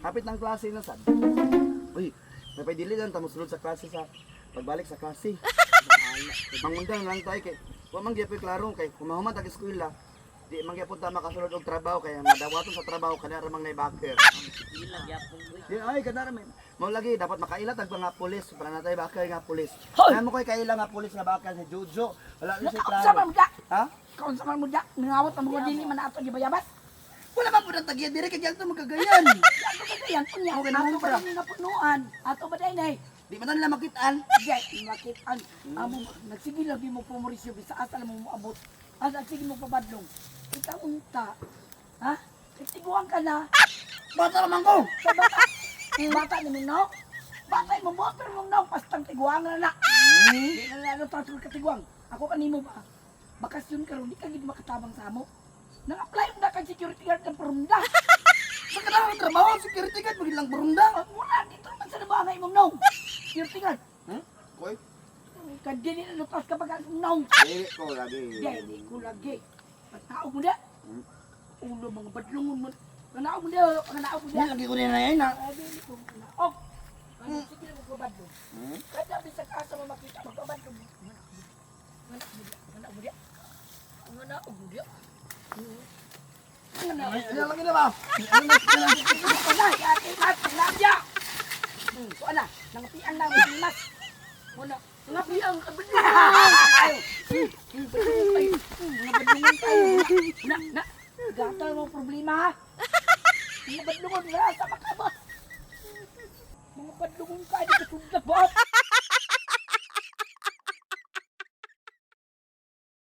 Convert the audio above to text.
Hapit ng klase na sad. Uy, napay dili lang tamo sulod sa klase sa pagbalik sa klase. Mangundan lang tayo kay wa man gyud klaro kay kumahuman tag eskwela. Di man gyud ta makasulod og trabaho kaya madawaton sa trabaho kana ra mang naibaker. Di ay kana ra man. Mao lagi dapat makaila tag mga pulis para natay bakal nga pulis. Namo koy kaila nga pulis nga bakal si Jojo. Wala ni si Sa klaro. man da. Ha? Kaon sa man mo da. Nangawat ang mga dili man ato gibayabas. Wala man pud ang tagya dire kay gyud magkagayan. Ato ba yan kunya? Okay, Ato naman ba pala. ni napunuan? Ato ba dai nay? Di man nila makitaan. Di makitan. Amo nagsige lagi mo pumorisyo bisa asa mo moabot. Asa sige mo pabadlong. Ikaw unta. Ha? Tiguan ka na. Bata naman ko. Sa bata. Bata ni Mino. Bata mo mo pero mong naw pastang tiguan na. Di na lalo tatul ka tiguan. Ako kanimo ba? Bakasyon karon di ka gid makatabang sa amo. Nang-apply na kang security guard ng Perumda. Sa kanang trabaho security guard magilang burunda. Mura dito man sa nabangay mong naw. Security guard. Koy, Kadili na lutas kapag ang naw. dili ko lagi. Di ko lagi. Pagtao mo na. Ulo mga badlungon mo. Kanao mo na. Kanao mo Dili na. lagi ko ni nay na. Dili ko kanaog. Ano sige na magbabadlong. Kada bisag asa mo makita magbabadlong. Kanao mo na. Kanao mo na. Ano lagi na ba? Wala, ate, ate, nadya! Wala, nangapian na, mas. Wala, nangapian, kabadungan tayo. Kabadungan tayo. Na, gatal mo problema ha. Mga badlungan, wala sa makabot. Mga badlungan ka, di ka sundag ba?